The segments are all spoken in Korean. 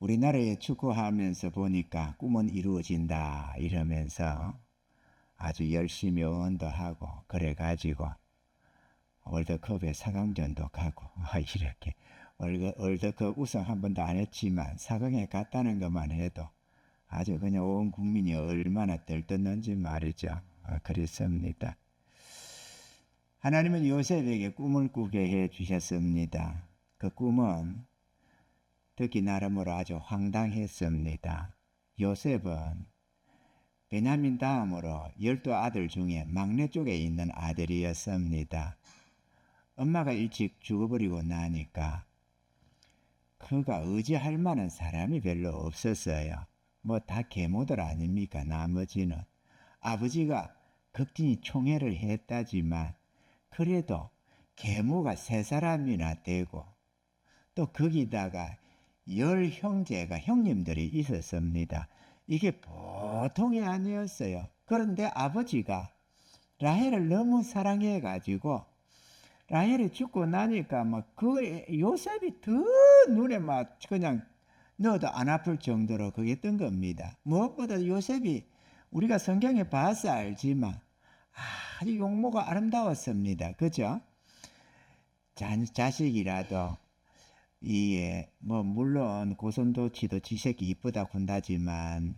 우리나라에 축구하면서 보니까 꿈은 이루어진다 이러면서 아주 열심히 응원도 하고 그래가지고 월드컵에 4강전도 가고 이렇게 월드컵 우승 한 번도 안 했지만 4강에 갔다는 것만 해도 아주 그냥 온 국민이 얼마나 들떴는지 말이죠. 그랬습니다. 하나님은 요셉에게 꿈을 꾸게 해 주셨습니다. 그 꿈은 듣기 나름으로 아주 황당했습니다. 요셉은 베냐민 다음으로 12아들 중에 막내 쪽에 있는 아들이었습니다. 엄마가 일찍 죽어버리고 나니까 그가 의지할 만한 사람이 별로 없었어요. 뭐 다 계모들 아닙니까? 나머지는. 아버지가 극진히 총애를 했다지만 그래도 계모가 3사람이나 되고 또 거기다가 10형제가 형님들이 있었습니다. 이게 보통이 아니었어요. 그런데 아버지가 라헬을 너무 사랑해가지고 라헬이 죽고 나니까 막 그 요셉이 더 눈에 막 그냥 넣어도 안 아플 정도로 그게 뜬 겁니다. 무엇보다 요셉이 우리가 성경에 봐서 알지만 아주 용모가 아름다웠습니다. 그죠? 자식이라도 이게 뭐 물론 고슴도치도 지 새끼 이쁘다 군다지만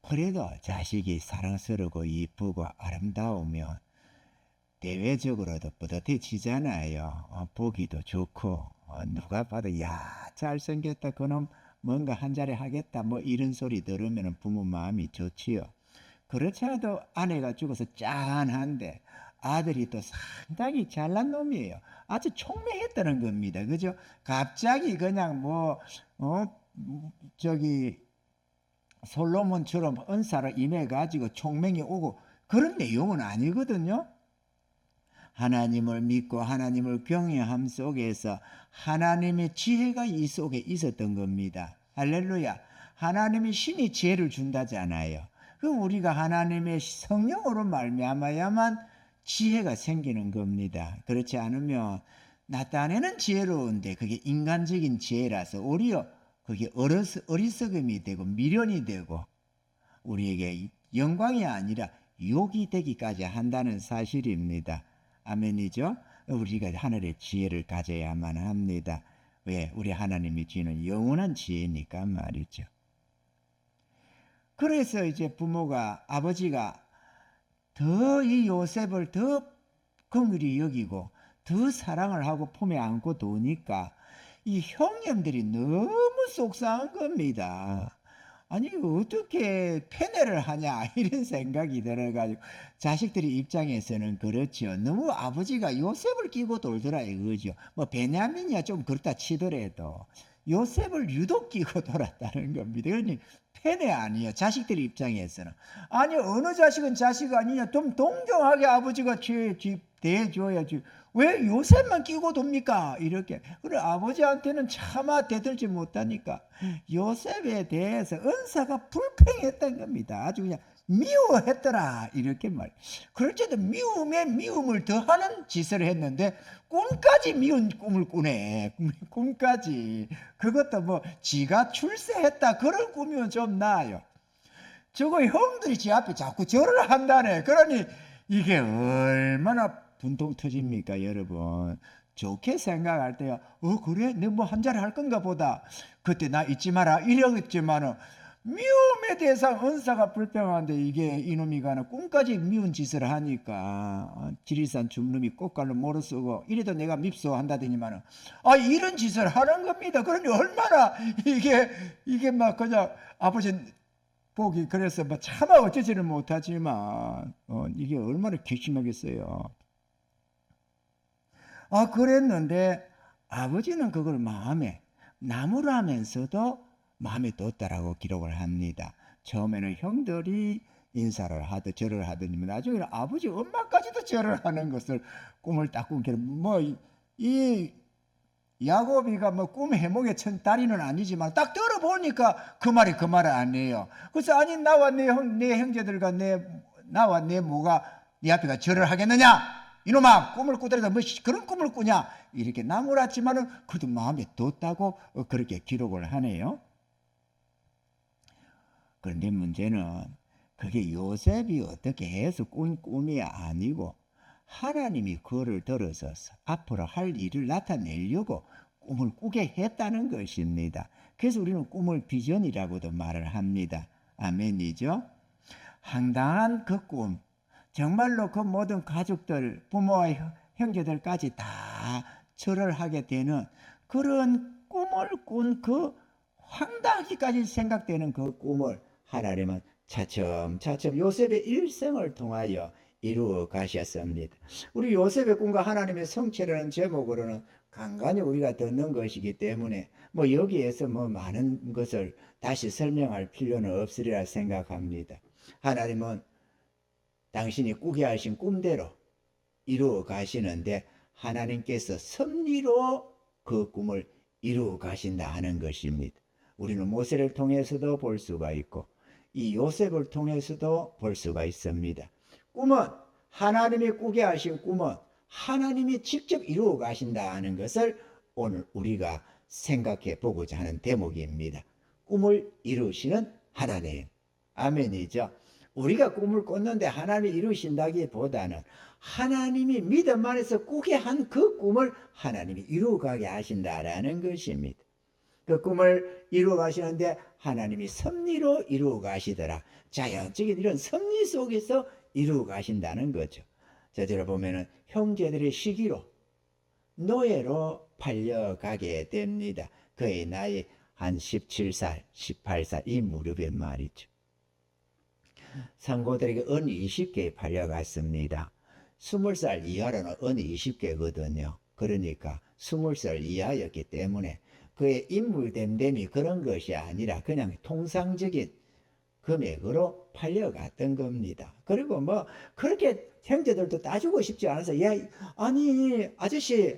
그래도 자식이 사랑스럽고 이쁘고 아름다우면 대외적으로도 뿌듯해지잖아요. 보기도 좋고 누가 봐도 야 잘생겼다 그놈 뭔가 한 자리 하겠다 뭐 이런 소리 들으면 부모 마음이 좋지요. 그렇지 않아도 아내가 죽어서 짠한데 아들이 또 상당히 잘난 놈이에요. 아주 총명했다는 겁니다. 그죠? 갑자기 그냥 저기 솔로몬처럼 은사로 임해가지고 총명이 오고 그런 내용은 아니거든요. 하나님을 믿고 하나님을 경외함 속에서 하나님의 지혜가 이 속에 있었던 겁니다. 할렐루야. 하나님이 신이 지혜를 준다잖아요. 그럼 우리가 하나님의 성령으로 말미암아야만 지혜가 생기는 겁니다. 그렇지 않으면 나 딴에는 지혜로운데 그게 인간적인 지혜라서 오히려 그게 어리석음이 되고 미련이 되고 우리에게 영광이 아니라 욕이 되기까지 한다는 사실입니다. 아멘이죠? 우리가 하늘의 지혜를 가져야만 합니다. 왜? 우리 하나님이 주는 영원한 지혜니까 말이죠. 그래서 이제 아버지가 더 이 요셉을 더 긍휼히 여기고 더 사랑을 하고 품에 안고 도니까 이 형님들이 너무 속상한 겁니다. 아니 어떻게 패내를 하냐 이런 생각이 들어가지고 자식들이 입장에서는 그렇죠. 너무 아버지가 요셉을 끼고 돌더라 이거죠. 뭐 베냐민이야 좀 그렇다 치더라도 요셉을 유독 끼고 돌았다는 겁니다. 그러니 패내 아니에요. 자식들 입장에서는. 아니 어느 자식은 자식 아니냐. 좀 동정하게 아버지가 대해줘야지. 왜 요셉만 끼고 돕니까? 이렇게. 그래 아버지한테는 차마 대들지 못하니까 요셉에 대해서 은사가 불평했던 겁니다. 아주 그냥 미워했더라 이렇게 말. 그럴지도 미움에 미움을 더하는 짓을 했는데 꿈까지 미운 꿈을 꾸네. 꿈까지. 그것도 뭐 지가 출세했다 그런 꿈이면 좀 나아요. 저거 형들이 지 앞에 자꾸 절을 한다네. 그러니 이게 얼마나 분통 터집니까 여러분. 좋게 생각할 때야 그래 너 뭐 한 자리 할 건가 보다. 그때 나 잊지 마라 이러겠지만은 미움에 대해서 은사가 불평한데 이게 이놈이 가는 꿈까지 미운 짓을 하니까 지리산 줍놈이 꽃갈로 모르 쓰고 이래도 내가 밉소한다더니만은 이런 짓을 하는 겁니다. 그러니 얼마나 이게 막 그냥 아버지 보기 그래서 뭐 차마 어쩌지는 못하지만 이게 얼마나 괘씸하겠어요. 그랬는데 아버지는 그걸 마음에 나무라면서도 마음에 뒀다라고 기록을 합니다. 처음에는 형들이 인사를 하듯 절을 하더니만 나중에는 아버지 엄마까지도 절을 하는 것을 꿈을 딱 꾸게 이 야곱이가 뭐 꿈 해몽의 딸이는 아니지만 딱 들어보니까 그 말이 그 말 아니에요. 그래서 아니 나와 내 형제들과 나와 내 모가 네 앞에가 절을 하겠느냐? 이놈아 꿈을 꾸더라도 뭐 그런 꿈을 꾸냐? 이렇게 나무랐지만은 그래도 마음에 뒀다고 그렇게 기록을 하네요. 그런데 문제는 그게 요셉이 어떻게 해서 꾼 꿈이 아니고 하나님이 그를 들어서서 앞으로 할 일을 나타내려고 꿈을 꾸게 했다는 것입니다. 그래서 우리는 꿈을 비전이라고도 말을 합니다. 아멘이죠? 황당한 그 꿈, 정말로 그 모든 가족들, 부모와 형제들까지 다 절을 하게 되는 그런 꿈을 꾼 그 황당하기까지 생각되는 그 꿈을 하나님은 차츰차츰 요셉의 일생을 통하여 이루어 가셨습니다. 우리 요셉의 꿈과 하나님의 성취라는 제목으로는 간간히 우리가 듣는 것이기 때문에 뭐 여기에서 뭐 많은 것을 다시 설명할 필요는 없으리라 생각합니다. 하나님은 당신이 꾸게 하신 꿈대로 이루어 가시는데 하나님께서 섭리로 그 꿈을 이루어 가신다 하는 것입니다. 우리는 모세를 통해서도 볼 수가 있고 이 요셉을 통해서도 볼 수가 있습니다. 꿈은 하나님이 꾸게 하신 꿈은 하나님이 직접 이루어 가신다 하는 것을 오늘 우리가 생각해 보고자 하는 대목입니다. 꿈을 이루시는 하나님. 아멘이죠. 우리가 꿈을 꿨는데 하나님이 이루신다기보다는 하나님이 믿음 안에서 꾸게 한 그 꿈을 하나님이 이루어가게 하신다라는 것입니다. 그 꿈을 이루어 가시는데 하나님이 섭리로 이루어 가시더라. 자연적인 이런 섭리 속에서 이루어 가신다는 거죠. 저절로 보면은 형제들의 시기로 노예로 팔려가게 됩니다. 그의 나이 한 17살, 18살 이 무렵의 말이죠. 상고들에게 은 20개에 팔려갔습니다. 20살 이하로는 은 20개거든요. 그러니까 20살 이하였기 때문에 그의 인물됨됨이 그런 것이 아니라 그냥 통상적인 금액으로 팔려갔던 겁니다. 그리고 뭐 그렇게 형제들도 따주고 싶지 않아서 아니 아저씨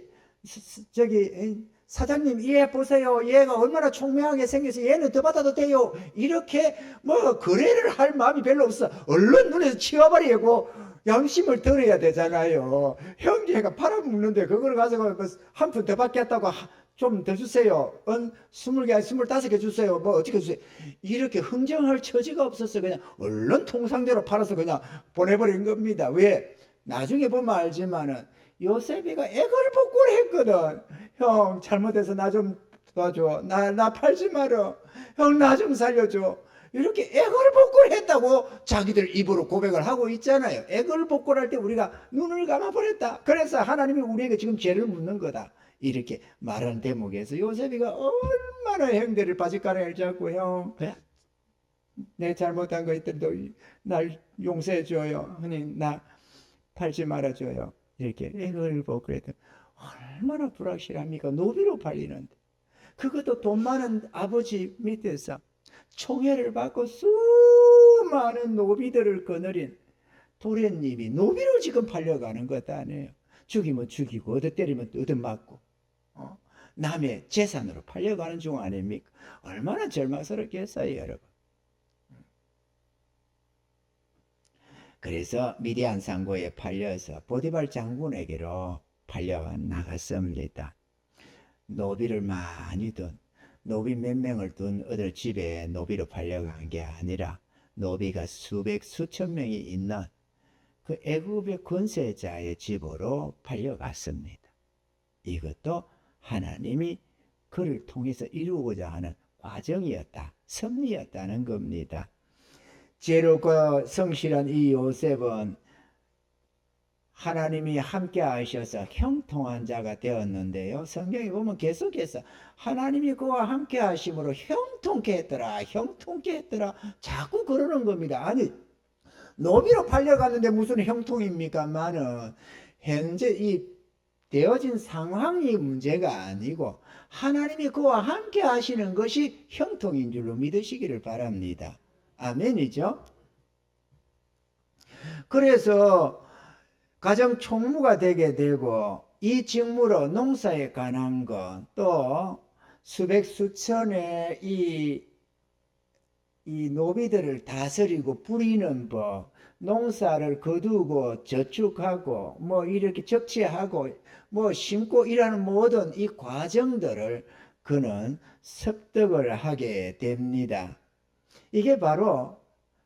저기 사장님 얘 보세요. 얘가 얼마나 총명하게 생겨서 얘는 더 받아도 돼요. 이렇게 뭐 거래를 할 마음이 별로 없어. 얼른 눈에서 치워버리고 양심을 들어야 되잖아요. 형제가 팔아먹는데 그걸 가지고 한 푼 더 받겠다고 좀 더 주세요. 20개, 25개 주세요. 뭐 어떻게 주세요. 이렇게 흥정할 처지가 없었어. 그냥 얼른 통상대로 팔아서 그냥 보내버린 겁니다. 왜? 나중에 보면 알지만은 요셉이가 애걸복걸 했거든. 형 잘못해서 나 좀 도와줘. 나 팔지 마라. 형 나 좀 살려줘. 이렇게 애걸복걸 했다고 자기들 입으로 고백을 하고 있잖아요. 애걸복걸 할 때 우리가 눈을 감아버렸다. 그래서 하나님이 우리에게 지금 죄를 묻는 거다. 이렇게 말하는 대목에서 요셉이가 얼마나 형들을 바짓가랑이를 잡고 형 내 잘못한 거 있더라도 날 용서해줘요. 형님 나 팔지 말아줘요. 이렇게 애걸복걸 했더니 얼마나 불확실합니까? 노비로 팔리는데 그것도 돈 많은 아버지 밑에서 총애를 받고 수많은 노비들을 거느린 도련님이 노비로 지금 팔려가는 것 아니에요. 죽이면 죽이고 얻어 때리면 얻어 맞고 남의 재산으로 팔려가는 중 아닙니까? 얼마나 절망스럽겠어요 여러분. 그래서 미디안 상고에 팔려서 보디발 장군에게로 팔려나갔습니다. 노비를 많이 둔 노비 몇 명을 둔 어들 집에 노비로 팔려간 게 아니라 노비가 수백 수천 명이 있는 그 애굽의 권세자의 집으로 팔려갔습니다. 이것도 하나님이 그를 통해서 이루고자 하는 과정이었다. 섭리였다는 겁니다. 지혜롭고 성실한 이 요셉은 하나님이 함께 하셔서 형통한 자가 되었는데요. 성경에 보면 계속해서 하나님이 그와 함께 하심으로 형통케 했더라. 형통케 했더라. 자꾸 그러는 겁니다. 아니 노비로 팔려갔는데 무슨 형통입니까? 많은 현재 이 되어진 상황이 문제가 아니고 하나님이 그와 함께 하시는 것이 형통인 줄로 믿으시기를 바랍니다. 아멘이죠? 그래서 가정 총무가 되게 되고 이 직무로 농사에 관한 것 또 수백 수천의 이 노비들을 다스리고 부리는 법, 농사를 거두고 저축하고 뭐 이렇게 적치하고 뭐 심고 이라는 모든 이 과정들을 그는 습득을 하게 됩니다. 이게 바로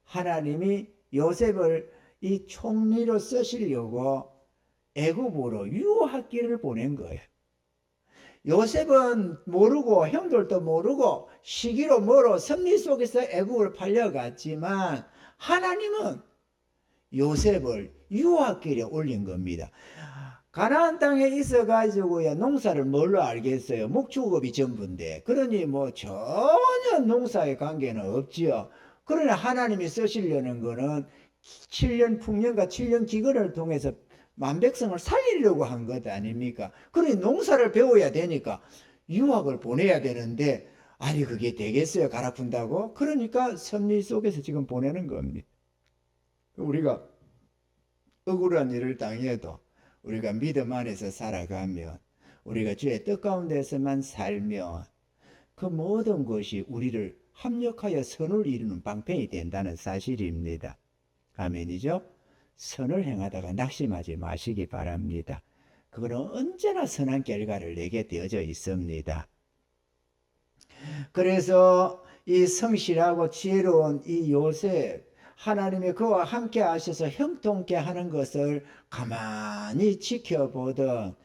하나님이 요셉을 이 총리로 쓰시려고 애굽으로 유학길을 보낸 거예요. 요셉은 모르고 형들도 모르고 시기로 뭐로 섭리 속에서 애굽을 팔려갔지만 하나님은 요셉을 유학길에 올린 겁니다. 가나안 땅에 있어가지고야 농사를 뭘로 알겠어요? 목축업이 전부인데. 그러니 뭐 전혀 농사의 관계는 없지요. 그러나 하나님이 쓰시려는 거는 7년 풍년과 7년 기근을 통해서 만백성을 살리려고 한 것 아닙니까? 그러니 농사를 배워야 되니까 유학을 보내야 되는데 아니 그게 되겠어요? 갈아푼다고? 그러니까 섭리 속에서 지금 보내는 겁니다. 우리가 억울한 일을 당해도 우리가 믿음 안에서 살아가면 우리가 주의 뜻 가운데서만 살면 그 모든 것이 우리를 합력하여 선을 이루는 방편이 된다는 사실입니다. 아멘이죠? 선을 행하다가 낙심하지 마시기 바랍니다. 그거는 언제나 선한 결과를 내게 되어져 있습니다. 그래서 이 성실하고 지혜로운 이 요셉, 하나님이 그와 함께 하셔서 형통케 하는 것을 가만히 지켜보던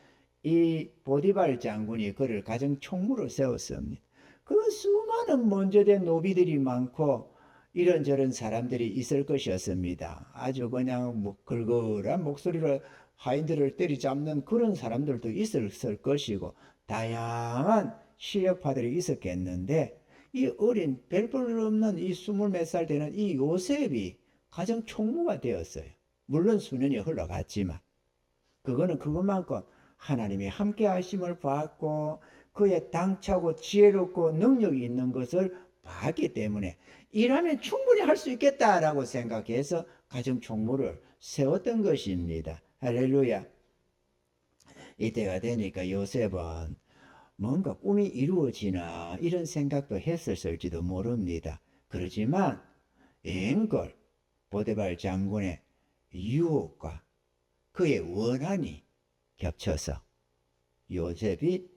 이 보디발 장군이 그를 가정 총무로 세웠습니다. 그 수많은 먼저된 노비들이 많고 이런저런 사람들이 있을 것이었습니다. 아주 그냥 걸걸한 목소리로 하인들을 때리잡는 그런 사람들도 있었을 것이고 다양한 실력파들이 있었겠는데 이 어린 별볼 없는 이 20몇 살 되는 이 요셉이 가정 총무가 되었어요. 물론 수년이 흘러갔지만 그거는 그것만큼 하나님이 함께 하심을 받고 그의 당차고 지혜롭고 능력이 있는 것을 봤기 때문에 일하면 충분히 할 수 있겠다라고 생각해서 가정 총무를 세웠던 것입니다. 할렐루야. 이때가 되니까 요셉은 뭔가 꿈이 이루어지나 이런 생각도 했었을지도 모릅니다. 그렇지만 앵걸 보디발 장군의 유혹과 그의 원한이 겹쳐서 요셉이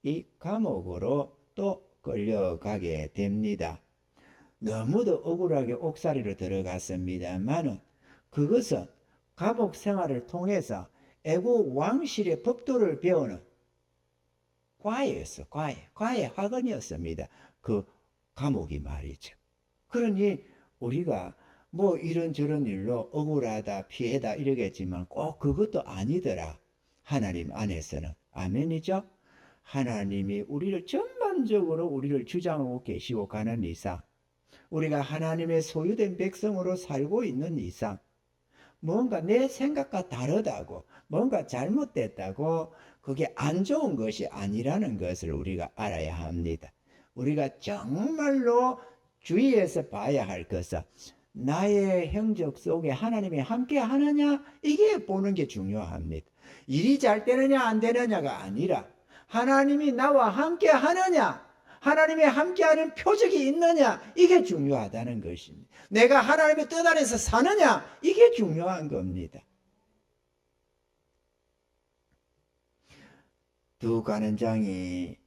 이 감옥으로 또 끌려가게 됩니다. 너무도 억울하게 옥살이로 들어갔습니다만은 그것은 감옥 생활을 통해서 애국 왕실의 법도를 배우는 과외였어. 과외 학원이었습니다. 그 감옥이 말이죠. 그러니 우리가 뭐 이런저런 일로 억울하다 피해다 이러겠지만 꼭 그것도 아니더라. 하나님 안에서는. 아멘이죠? 하나님이 우리를 전반적으로 우리를 주장하고 계시고 가는 이상 우리가 하나님의 소유된 백성으로 살고 있는 이상 뭔가 내 생각과 다르다고 뭔가 잘못됐다고 그게 안 좋은 것이 아니라는 것을 우리가 알아야 합니다. 우리가 정말로 주의해서 봐야 할 것은 나의 행적 속에 하나님이 함께 하느냐 이게 보는 게 중요합니다. 일이 잘 되느냐 안 되느냐가 아니라 하나님이 나와 함께 하느냐 하나님의 함께하는 표적이 있느냐 이게 중요하다는 것입니다. 내가 하나님의 뜻 안에서 사느냐 이게 중요한 겁니다. 두 간원장이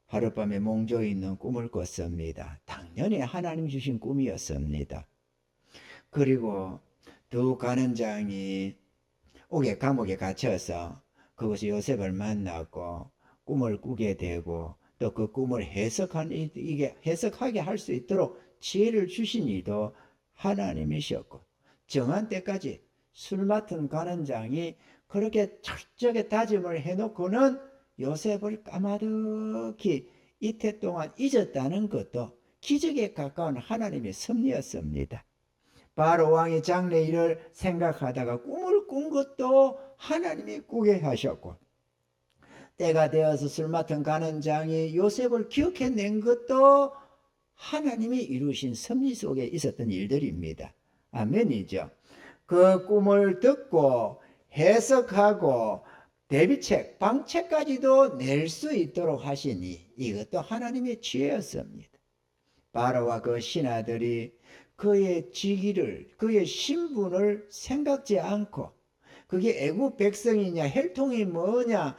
하룻밤에 몽조에 있는 꿈을 꿨습니다. 당연히 하나님 주신 꿈이었습니다. 그리고 두 간원장이 감옥에 갇혀서 그것이 요셉을 만나고 꿈을 꾸게 되고 또 그 꿈을 해석하게 할 수 있도록 지혜를 주신 이도 하나님이셨고 정한 때까지 술 맡은 간원장이 그렇게 철저하게 다짐을 해놓고는 요셉을 까마득히 이태 동안 잊었다는 것도 기적에 가까운 하나님의 섭리였습니다. 바로 왕이 장래 일을 생각하다가 꿈을 꾼 것도 하나님이 꾸게 하셨고 때가 되어서 술 맡은 간원장이 요셉을 기억해낸 것도 하나님이 이루신 섭리 속에 있었던 일들입니다. 아멘이죠. 그 꿈을 듣고 해석하고 대비책, 방책까지도 낼 수 있도록 하시니 이것도 하나님의 지혜였습니다. 바로와 그 신하들이 그의 직위를, 그의 신분을 생각지 않고 그게 애국 백성이냐, 혈통이 뭐냐,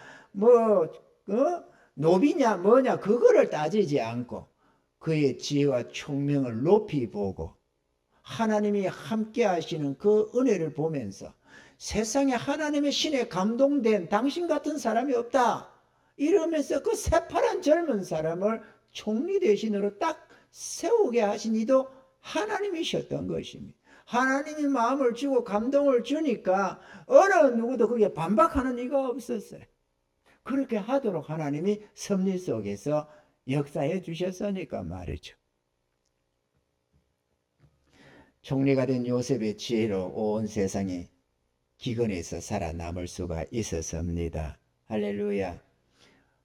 노비냐, 뭐냐 그거를 따지지 않고 그의 지혜와 총명을 높이 보고 하나님이 함께 하시는 그 은혜를 보면서 세상에 하나님의 신에 감동된 당신 같은 사람이 없다 이러면서 그 새파란 젊은 사람을 총리 대신으로 딱 세우게 하신 이도 하나님이셨던 것입니다. 하나님이 마음을 주고 감동을 주니까 어느 누구도 그게 반박하는 이가 없었어요. 그렇게 하도록 하나님이 섭리 속에서 역사해 주셨으니까 말이죠. 총리가 된 요셉의 지혜로 온 세상이 기근에서 살아남을 수가 있었습니다. 할렐루야.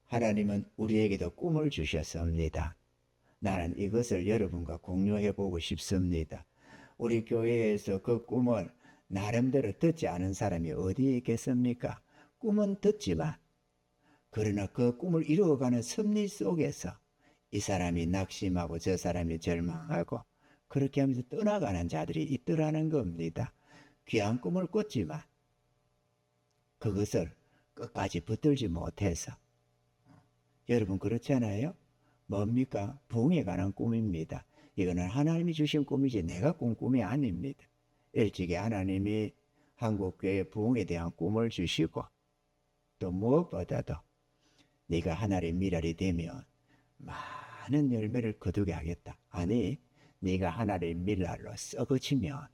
하나님은 우리에게도 꿈을 주셨습니다. 나는 이것을 여러분과 공유해 보고 싶습니다. 우리 교회에서 그 꿈을 나름대로 듣지 않은 사람이 어디에 있겠습니까? 꿈은 듣지만 그러나 그 꿈을 이루어가는 섭리 속에서 이 사람이 낙심하고 저 사람이 절망하고 그렇게 하면서 떠나가는 자들이 있더라는 겁니다. 귀한 꿈을 꿨지만 그것을 끝까지 붙들지 못해서 여러분 그렇잖아요. 뭡니까? 부흥에 관한 꿈입니다. 이거는 하나님이 주신 꿈이지 내가 꾼 꿈이 아닙니다. 일찍이 하나님이 한국교회 부흥에 대한 꿈을 주시고 또 무엇보다도 네가 하나님의 미랄이 되면 많은 열매를 거두게 하겠다. 아니 네가 하나님의 미랄로 썩어지면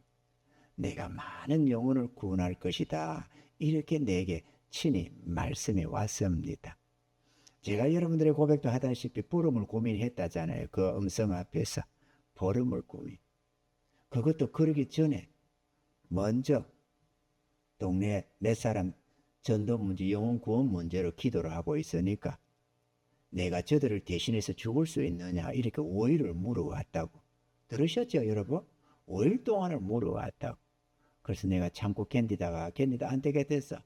내가 많은 영혼을 구원할 것이다. 이렇게 내게 친히 말씀해 왔습니다. 제가 여러분들의 고백도 하다시피 보름을 고민했다잖아요. 그 음성 앞에서 보름을 고민. 그것도 그러기 전에 먼저 동네 몇 사람 전도 문제, 영혼 구원 문제로 기도를 하고 있으니까 내가 저들을 대신해서 죽을 수 있느냐 이렇게 5일을 물어왔다고. 들으셨죠 여러분? 5일 동안을 물어왔다고. 그래서 내가 참고 견디다가 안 되겠댔어.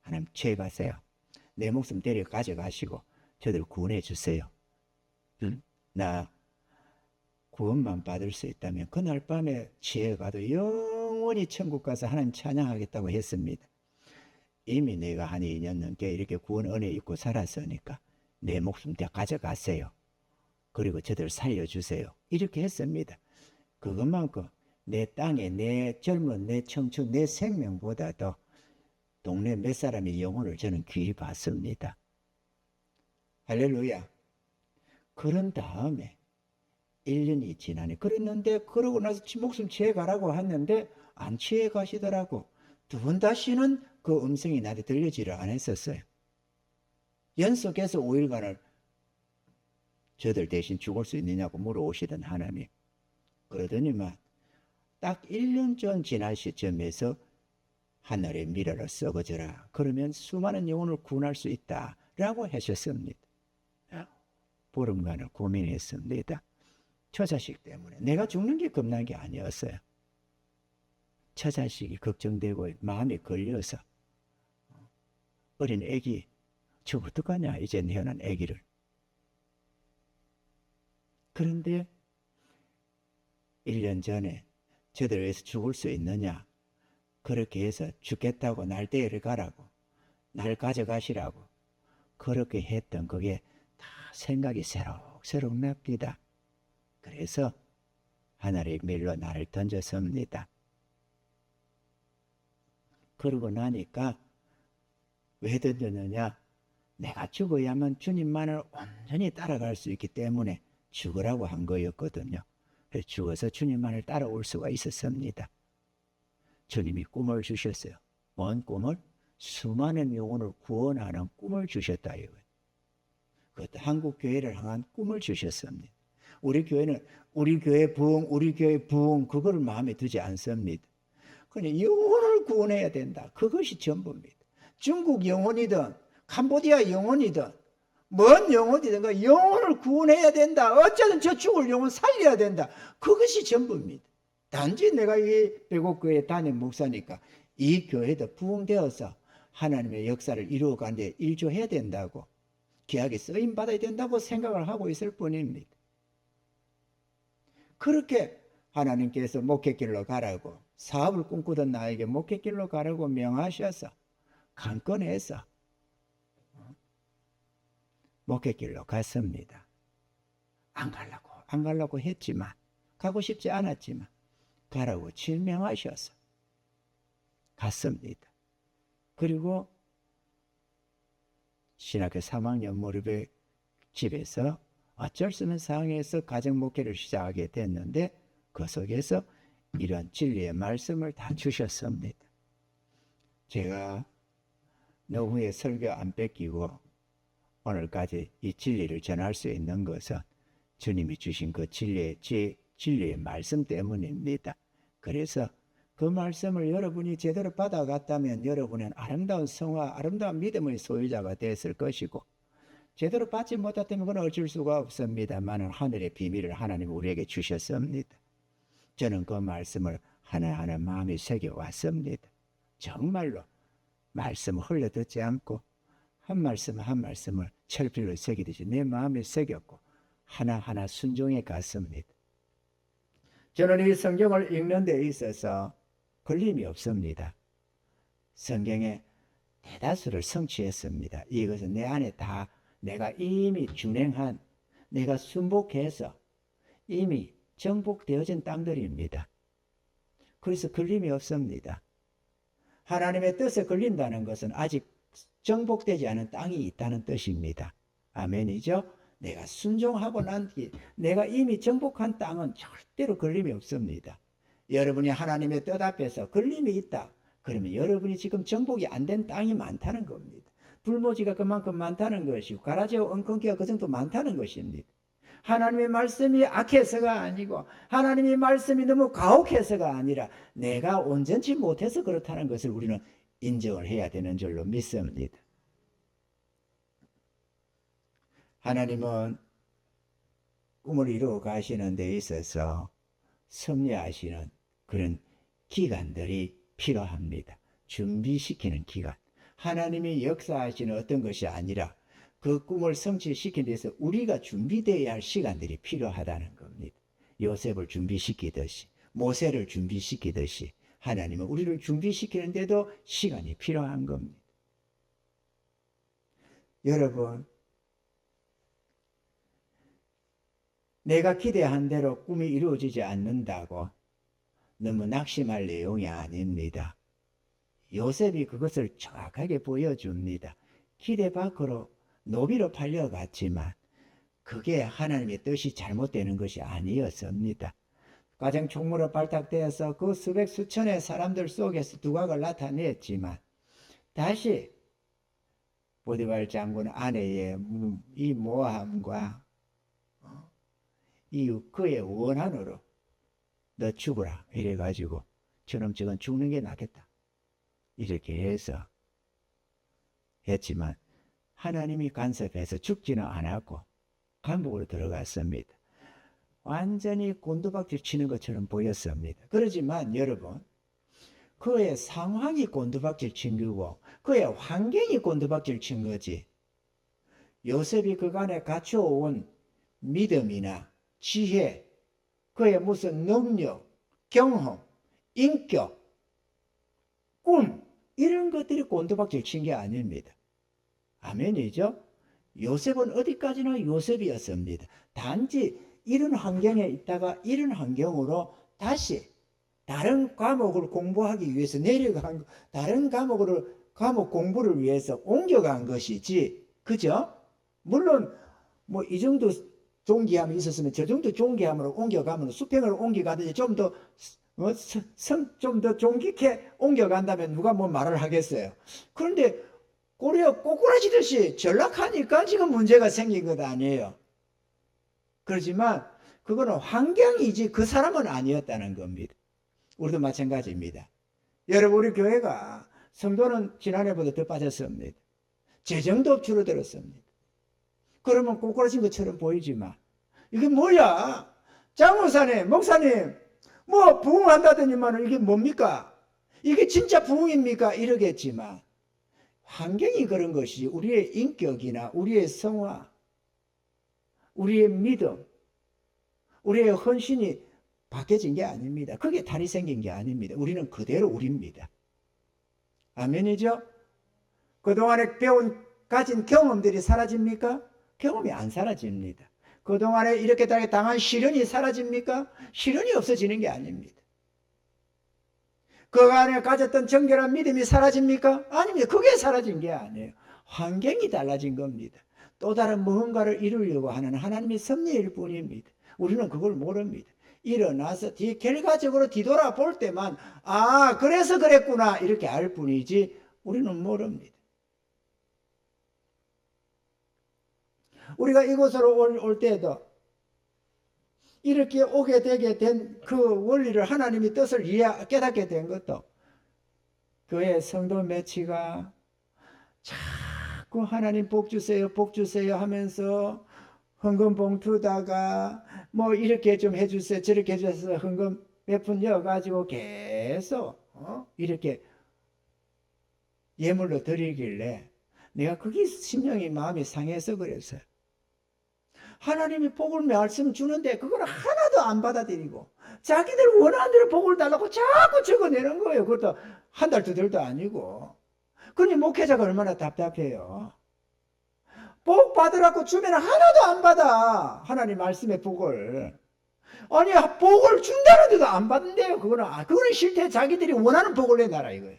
하나님 죄가세요. 내 목숨 데려 가져가시고 저들 구원해 주세요. 나 구원만 받을 수 있다면 그날 밤에 지혜가도 영원히 천국 가서 하나님 찬양하겠다고 했습니다. 이미 내가 한 2년 넘게 이렇게 구원 은혜 입고 살았으니까 내 목숨 다 가져가세요. 그리고 저들 살려주세요. 이렇게 했습니다. 그것만큼 내 땅에 내 젊은 내 청춘 내 생명보다도 동네 몇 사람의 영혼을 저는 귀히 봤습니다. 할렐루야. 그런 다음에 1년이 지나네. 그랬는데 그러고 나서 목숨 취해가라고 했는데 안 취해가시더라고. 두 번 다시는 그 음성이 나한테 들려지를 안 했었어요. 연속해서 5일간을 저들 대신 죽을 수 있느냐고 물어오시던 하나님. 그러더니만 딱 1년 전 지난 시점에서 하늘의 미래를 썩어져라. 그러면 수많은 영혼을 구원할 수 있다라고 하셨습니다. 보름간을 고민했습니다. 처자식 때문에. 내가 죽는 게 겁난 게 아니었어요. 처자식이 걱정되고 마음이 걸려서 어린 애기 저 어떡하냐 이제 태어난 애기를. 그런데 1년 전에 저들 위해서 죽을 수 있느냐 그렇게 해서 죽겠다고 날 데려가라고 날 가져가시라고 그렇게 했던 그게 다 생각이 새록새록 납니다. 그래서 하늘의 밀로 나를 던졌습니다. 그러고 나니까 왜 던졌느냐? 내가 죽어야만 주님만을 온전히 따라갈 수 있기 때문에 죽으라고 한 거였거든요. 그래서 죽어서 주님만을 따라올 수가 있었습니다. 주님이 꿈을 주셨어요. 뭔 꿈을? 수많은 영혼을 구원하는 꿈을 주셨다 이거예요. 그것도 한국 교회를 향한 꿈을 주셨습니다. 우리 교회는 우리 교회 부흥 그거를 마음에 두지 않습니다. 그냥 영혼을 구원해야 된다. 그것이 전부입니다. 중국 영혼이든 캄보디아 영혼이든 뭔 영혼이든 그 영혼을 구원해야 된다. 어쨌든 저 죽을 영혼 살려야 된다. 그것이 전부입니다. 단지 내가 이 백옥교회 담임 목사니까 이 교회도 부흥되어서 하나님의 역사를 이루어가는데 일조해야 된다고 귀하게 쓰임받아야 된다고 생각을 하고 있을 뿐입니다. 그렇게 하나님께서 목회길로 가라고 사업을 꿈꾸던 나에게 목회길로 가라고 명하셔서 강권해서 목회길로 갔습니다. 안 가려고 안 가려고 했지만, 가고 싶지 않았지만 가라고 질명하셔서 갔습니다. 그리고 신학교 3학년 무렵에 집에서 어쩔 수 없는 상황에서 가정 목회를 시작하게 됐는데, 그 속에서 이런 진리의 말씀을 다 주셨습니다. 제가 노후에 설교 안 뺏기고 오늘까지 이 진리를 전할 수 있는 것은 주님이 주신 그 진리의 말씀 때문입니다. 그래서 그 말씀을 여러분이 제대로 받아갔다면 여러분은 아름다운 성화, 아름다운 믿음의 소유자가 됐을 것이고, 제대로 받지 못했다면 그건 어쩔 수가 없습니다만 하늘의 비밀을 하나님 우리에게 주셨습니다. 저는 그 말씀을 하나하나 마음에 새겨왔습니다. 정말로 말씀을 흘려듣지 않고 한 말씀 한 말씀을 철필로 새기듯이 내 마음에 새겼고 하나하나 순종해 갔습니다. 저는 이 성경을 읽는 데 있어서 걸림이 없습니다. 성경의 대다수를 성취했습니다. 이것은 내 안에 다 내가 이미 준행한, 내가 순복해서 이미 정복되어진 땅들입니다. 그래서 걸림이 없습니다. 하나님의 뜻에 걸린다는 것은 아직 정복되지 않은 땅이 있다는 뜻입니다. 아멘이죠? 내가 순종하고 난 뒤에 내가 이미 정복한 땅은 절대로 걸림이 없습니다. 여러분이 하나님의 뜻 앞에서 걸림이 있다. 그러면 여러분이 지금 정복이 안 된 땅이 많다는 겁니다. 불모지가 그만큼 많다는 것이고 가라지와 엉겅퀴가 그 정도 많다는 것입니다. 하나님의 말씀이 악해서가 아니고 하나님의 말씀이 너무 가혹해서가 아니라 내가 온전치 못해서 그렇다는 것을 우리는 인정을 해야 되는 줄로 믿습니다. 하나님은 꿈을 이루어 가시는 데 있어서 섭리하시는 그런 기간들이 필요합니다. 준비시키는 기간. 하나님이 역사하시는 어떤 것이 아니라 그 꿈을 성취시키기 위해서 우리가 준비되어야 할 시간들이 필요하다는 겁니다. 요셉을 준비시키듯이, 모세를 준비시키듯이 하나님은 우리를 준비시키는데도 시간이 필요한 겁니다. 여러분, 내가 기대한 대로 꿈이 이루어지지 않는다고 너무 낙심할 내용이 아닙니다. 요셉이 그것을 정확하게 보여줍니다. 기대 밖으로 노비로 팔려갔지만 그게 하나님의 뜻이 잘못되는 것이 아니었습니다. 가정 총무로 발탁되어서 그 수백 수천의 사람들 속에서 두각을 나타냈지만 다시 보디발 장군 아내의 이 모함과 그의 원한으로 너 죽으라 이래가지고 저놈 저건 죽는 게 낫겠다 이렇게 해서 했지만 하나님이 간섭해서 죽지는 않았고 감옥으로 들어갔습니다. 완전히 곤두박질 치는 것처럼 보였습니다. 그렇지만 여러분, 그의 상황이 곤두박질 친 거고 그의 환경이 곤두박질 친 거지, 요셉이 그간에 갖춰온 믿음이나 지혜, 그의 무슨 능력, 경험, 인격, 꿈 이런 것들이 곤두박질 친 게 아닙니다. 아멘이죠? 요셉은 어디까지나 요셉이었습니다. 단지 이런 환경에 있다가 이런 환경으로 다시 다른 과목을 공부하기 위해서 내려간, 다른 과목 공부를 위해서 옮겨간 것이지, 그죠? 물론 뭐 이 정도 종기함이 있었으면 저 정도 종기함으로 옮겨가면 수평을 옮겨가든지 좀 더 종기케 옮겨간다면 누가 뭐 말을 하겠어요. 그런데 꼬꾸라지듯이 전락하니까 지금 문제가 생긴 것 아니에요. 그렇지만 그거는 환경이지 그 사람은 아니었다는 겁니다. 우리도 마찬가지입니다. 여러분, 우리 교회가 성도는 지난해보다 더 빠졌습니다. 재정도 줄어들었습니다. 그러면 꼬꾸라진 것처럼 보이지만 이게 뭐야? 장목사님, 목사님 뭐 부흥한다더니만 이게 뭡니까? 이게 진짜 부흥입니까? 이러겠지만 환경이 그런 것이 우리의 인격이나 우리의 성화, 우리의 믿음, 우리의 헌신이 바뀌어진 게 아닙니다. 그게 탈이 생긴 게 아닙니다. 우리는 그대로 우리입니다. 아멘이죠? 그동안에 가진 경험들이 사라집니까? 경험이 안 사라집니다. 그동안에 이렇게 당한 시련이 사라집니까? 시련이 없어지는 게 아닙니다. 그 안에 가졌던 정결한 믿음이 사라집니까? 아닙니다. 그게 사라진 게 아니에요. 환경이 달라진 겁니다. 또 다른 무언가를 이루려고 하는 하나님의 섭리일 뿐입니다. 우리는 그걸 모릅니다. 일어나서 결과적으로 뒤돌아볼 때만 그래서 그랬구나 이렇게 알 뿐이지 우리는 모릅니다. 우리가 이곳으로 올 때도 이렇게 오게 되게 된 그 원리를 하나님의 뜻을 깨닫게 된 것도 그의 성도 매치가 자꾸 하나님 복 주세요 복 주세요 하면서 헌금 봉투다가 뭐 이렇게 좀 해주세요 저렇게 해주셔서 헌금 몇 푼 넣어가지고 계속 이렇게 예물로 드리길래 내가 그게 심령이 마음이 상해서 그랬어요. 하나님이 복을 말씀 주는데 그걸 하나도 안 받아들이고 자기들 원하는 대로 복을 달라고 자꾸 적어내는 거예요. 그것도 한 달 두 달도 아니고. 그러니 목회자가 얼마나 답답해요. 복 받으라고 주면 하나도 안 받아. 하나님 말씀의 복을. 아니 복을 준다는데도 안 받는데요. 그거는 싫대. 자기들이 원하는 복을 내놔라 이거예요.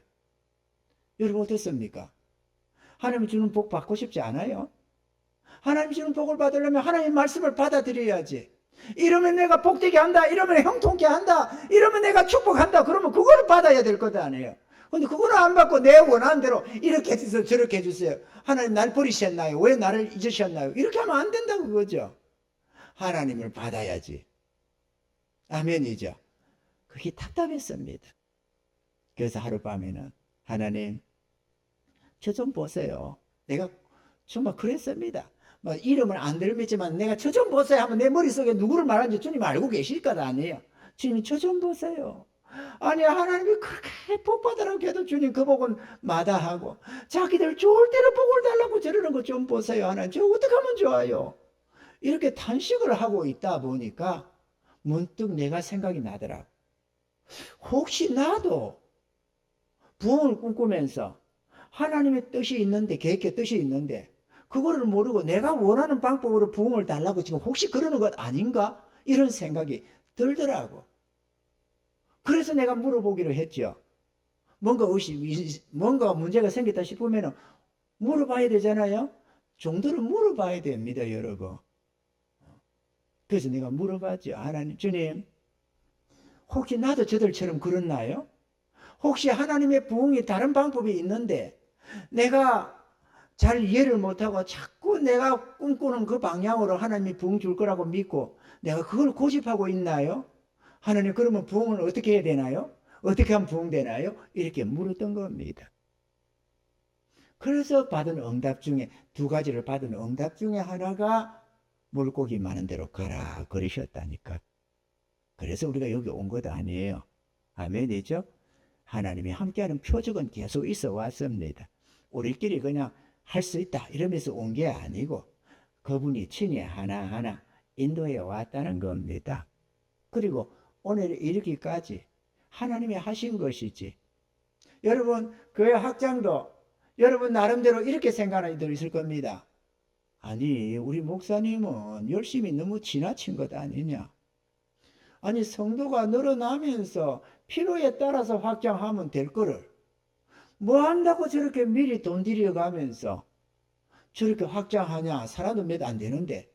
여러분 어떻습니까? 하나님 주는 복 받고 싶지 않아요? 하나님 주는 복을 받으려면 하나님 말씀을 받아들여야지. 이러면 내가 복되게 한다. 이러면 형통케 한다. 이러면 내가 축복한다. 그러면 그걸 받아야 될 것 아니에요. 근데 그거는 안 받고 내 원하는 대로 이렇게 해주세요. 저렇게 해주세요. 하나님 날 버리셨나요? 왜 나를 잊으셨나요? 이렇게 하면 안 된다고 그거죠. 하나님을 받아야지. 아멘이죠. 그게 답답했습니다. 그래서 하룻밤에는 하나님 저 좀 보세요. 내가 정말 그랬습니다. 뭐 이름을 안 들었지만 내가 저 좀 보세요 하면 내 머릿속에 누구를 말하는지 주님 알고 계실 것 아니에요. 주님 저 좀 보세요. 아니 하나님이 그렇게 복 받으라고 해도 주님 그 복은 마다하고 자기들 좋을 대로 복을 달라고 저러는 거 좀 보세요. 하나님 저 어떻게 하면 좋아요. 이렇게 탄식을 하고 있다 보니까 문득 내가 생각이 나더라고. 혹시 나도 부흥을 꿈꾸면서 하나님의 뜻이 있는데 계획의 뜻이 있는데 그거를 모르고 내가 원하는 방법으로 부흥을 달라고 지금 혹시 그러는 것 아닌가? 이런 생각이 들더라고. 그래서 내가 물어보기로 했죠. 뭔가 문제가 생겼다 싶으면 물어봐야 되잖아요. 정도는 물어봐야 됩니다, 여러분. 그래서 내가 물어봤죠. 하나님, 주님, 혹시 나도 저들처럼 그렇나요? 혹시 하나님의 부흥이 다른 방법이 있는데 내가 잘 이해를 못하고 자꾸 내가 꿈꾸는 그 방향으로 하나님이 부흥 줄 거라고 믿고 내가 그걸 고집하고 있나요? 하나님 그러면 부흥을 어떻게 해야 되나요? 어떻게 하면 부흥되나요? 이렇게 물었던 겁니다. 그래서 받은 응답 중에 두 가지를 받은 응답 중에 하나가 물고기 많은 데로 가라 그러셨다니까. 그래서 우리가 여기 온 것 아니에요. 아멘이죠? 하나님이 함께하는 표적은 계속 있어 왔습니다. 우리끼리 그냥 할 수 있다 이러면서 온 게 아니고 그분이 친히 하나하나 인도해 왔다는 겁니다. 그리고 오늘 이르기까지 하나님이 하신 것이지. 여러분 교회 학장도 여러분 나름대로 이렇게 생각하는 이들 있을 겁니다. 아니 우리 목사님은 열심히 너무 지나친 것 아니냐. 아니 성도가 늘어나면서 필요에 따라서 확장하면 될 거를 뭐 한다고 저렇게 미리 돈 들여가면서 저렇게 확장하냐. 사람도 몇 안 되는데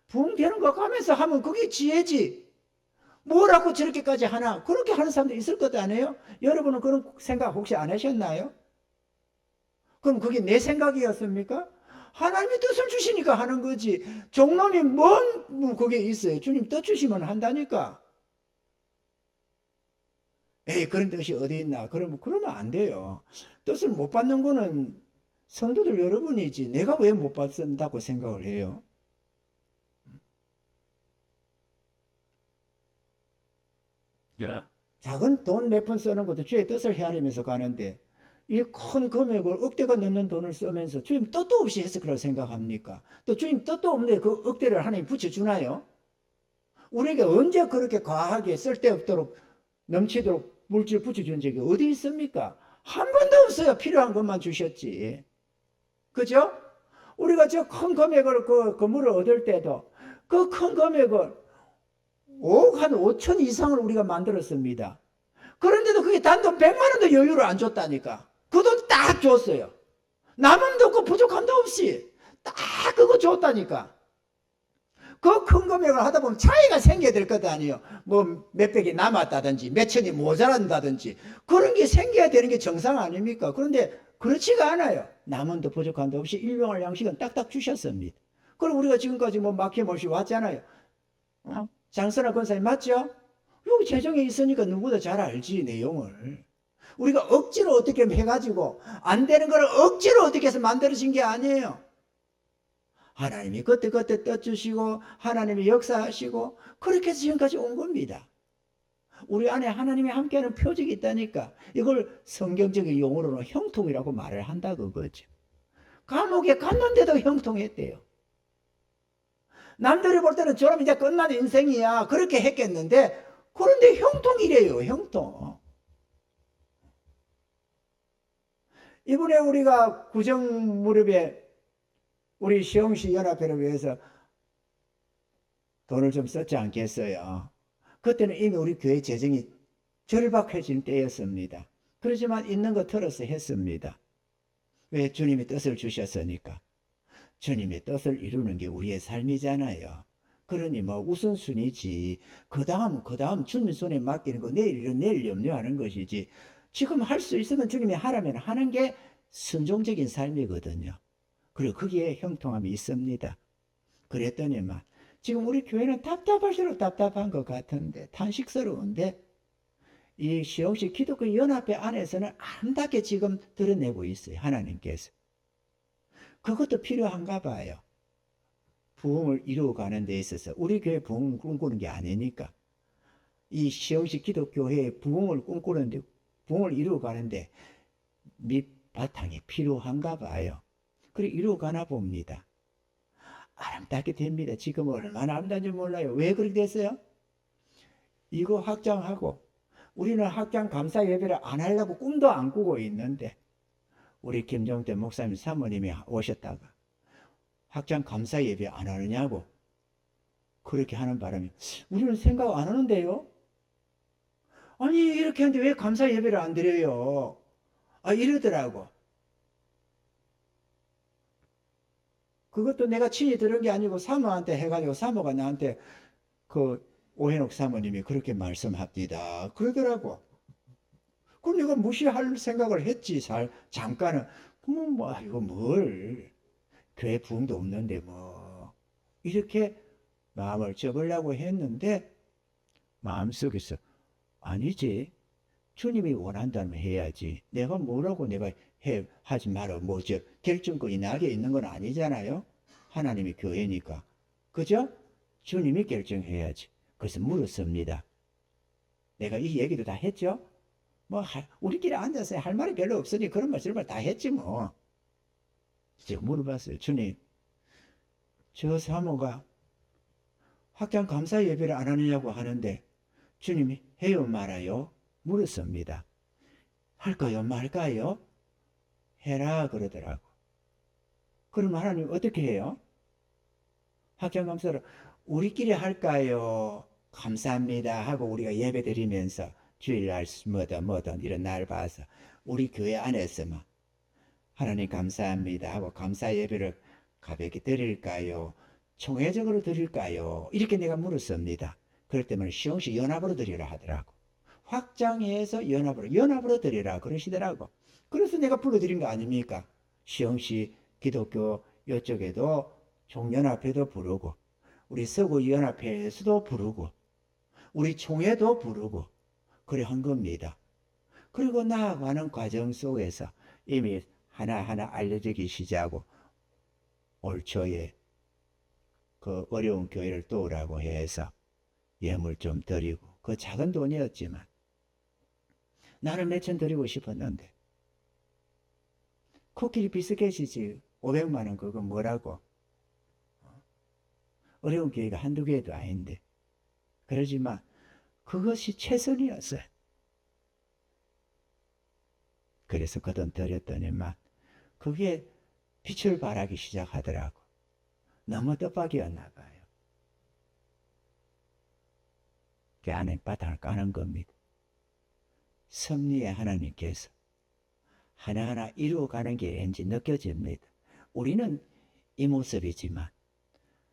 부흥되는 거 가면서 하면 그게 지혜지. 뭐라고 저렇게까지 하나. 그렇게 하는 사람도 있을 것 아니에요? 여러분은 그런 생각 혹시 안 하셨나요? 그럼 그게 내 생각이었습니까? 하나님이 뜻을 주시니까 하는 거지. 종놈이 뭔 그게 있어요. 주님 뜻 주시면 한다니까. 에이 그런 뜻이 어디 있나. 그러면 안 돼요. 뜻을 못 받는 거는 성도들 여러분이지 내가 왜 못 받는다고 생각을 해요? 작은 돈 몇 푼 쓰는 것도 주의 뜻을 헤아리면서 가는데 이 큰 금액을 억대가 넘는 돈을 쓰면서 주님 뜻도 없이 했을 거라고 생각합니까? 또 주님 뜻도 없는데 그 억대를 하나님 붙여주나요? 우리에게 언제 그렇게 과하게 쓸데없도록 넘치도록 물질 붙여준 적이 어디 있습니까? 한 번도 없어요. 필요한 것만 주셨지. 그죠? 우리가 저 큰 금액을 그 건물을 얻을 때도 그 큰 금액을 5억 한 5천 이상을 우리가 만들었습니다. 그런데도 그게 단돈 100만 원도 여유를 안 줬다니까. 그 돈 딱 줬어요. 남음도 없고 부족함도 없이 딱 그거 줬다니까. 그 큰 금액을 하다 보면 차이가 생겨야 될 것 아니에요. 뭐 몇백이 남았다든지 몇천이 모자란다든지 그런 게 생겨야 되는 게 정상 아닙니까? 그런데 그렇지가 않아요. 남은도 부족함도 없이 일용할 양식은 딱딱 주셨습니다. 그럼 우리가 지금까지 뭐 막힘없이 왔잖아요. 장선아 권사님 맞죠? 여기 재정에 있으니까 누구도 잘 알지 내용을. 우리가 억지로 어떻게 해가지고 안 되는 걸 억지로 어떻게 해서 만들어진 게 아니에요. 하나님이 그때 떠주시고 하나님이 역사하시고 그렇게 해서 지금까지 온 겁니다. 우리 안에 하나님이 함께하는 표적이 있다니까. 이걸 성경적인 용어로는 형통이라고 말을 한다 그거죠. 감옥에 갔는데도 형통했대요. 남들이 볼 때는 저럼 이제 끝난 인생이야 그렇게 했겠는데 그런데 형통이래요. 형통. 이번에 우리가 구정 무렵에 우리 시흥시 연합회를 위해서 돈을 좀 썼지 않겠어요. 그때는 이미 우리 교회 재정이 절박해진 때였습니다. 그렇지만 있는 거 털어서 했습니다. 왜? 주님이 뜻을 주셨으니까. 주님의 뜻을 이루는 게 우리의 삶이잖아요. 그러니 뭐 우선순위지. 그 다음 주님 손에 맡기는 거 내일 염려하는 것이지. 지금 할 수 있으면 주님이 하라면 하는 게 순종적인 삶이거든요. 그리고 거기에 형통함이 있습니다. 그랬더니만 지금 우리 교회는 답답할수록 답답한 것 같은데 탄식스러운데 이 시흥시 기독교 연합회 안에서는 아름답게 지금 드러내고 있어요. 하나님께서. 그것도 필요한가 봐요. 부흥을 이루어가는 데 있어서 우리 교회 부흥을 꿈꾸는 게 아니니까 이 시흥시 기독교회의 부흥을 꿈꾸는데 부흥을 이루어가는데 밑바탕이 필요한가 봐요. 그리고 이루어가나 봅니다. 아름답게 됩니다. 지금 얼마나 아름다운지 몰라요. 왜 그렇게 됐어요? 이거 확장하고 우리는 확장 감사 예배를 안 하려고 꿈도 안 꾸고 있는데 우리 김정태 목사님 사모님이 오셨다가 확장 감사 예배 안 하느냐고 그렇게 하는 바람에 우리는 생각 안 하는데요. 아니 이렇게 하는데 왜 감사 예배를 안 드려요? 이러더라고. 그것도 내가 친히 들은 게 아니고 사모한테 해가지고 사모가 나한테 그 오해옥 사모님이 그렇게 말씀합니다. 그러더라고. 그럼 내가 무시할 생각을 했지. 잠깐은. 뭐 이거 뭘 교회 부흥도 없는데 뭐 이렇게 마음을 접으려고 했는데 마음속에서 아니지. 주님이 원한다면 해야지. 내가 뭐라고 내가 하지 마라. 결정권이 나게 있는 건 아니잖아요. 하나님이 교회니까. 그죠? 주님이 결정해야지. 그래서 물었습니다. 내가 이 얘기도 다 했죠? 우리끼리 앉아서 할 말이 별로 없으니 그런 말씀을 다 했지 뭐. 제가 물어봤어요. 주님, 저 사모가 확장 감사 예배를 안 하느냐고 하는데 주님이 해요 말아요? 물었습니다. 할까요 말까요? 해라 그러더라고. 그럼 하나님 어떻게 해요? 확장 감사를 우리끼리 할까요? 감사합니다 하고 우리가 예배 드리면서 주일날 뭐든 이런 날 봐서 우리 교회 안에서만 하나님 감사합니다 하고 감사 예배를 가볍게 드릴까요? 총회적으로 드릴까요? 이렇게 내가 물었습니다. 그럴 때면 시흥시 연합으로 드리라 하더라고. 확장해서 연합으로 드리라 그러시더라고. 그래서 내가 불러드린 거 아닙니까? 시흥시 기독교 이쪽에도 종연합회도 부르고 우리 서구연합회에서도 부르고 우리 총회도 부르고 그래 한 겁니다. 그리고 나아가는 과정 속에서 이미 하나하나 알려지기 시작하고 올 초에 그 어려운 교회를 도우라고 해서 예물 좀 드리고 그 작은 돈이었지만 나는 몇천 드리고 싶었는데 코끼리 비스켓이지 500만 원 그거 뭐라고. 어려운 교회가 한두 개도 아닌데 그러지만 그것이 최선이었어요. 그래서 그 돈 드렸더니만 그게 빛을 발하기 시작하더라고. 너무 떡밥이었나 봐요. 그 안에 바탕을 까는 겁니다. 섭리의 하나님께서 하나하나 이루어가는 게 왠지 느껴집니다. 우리는 이 모습이지만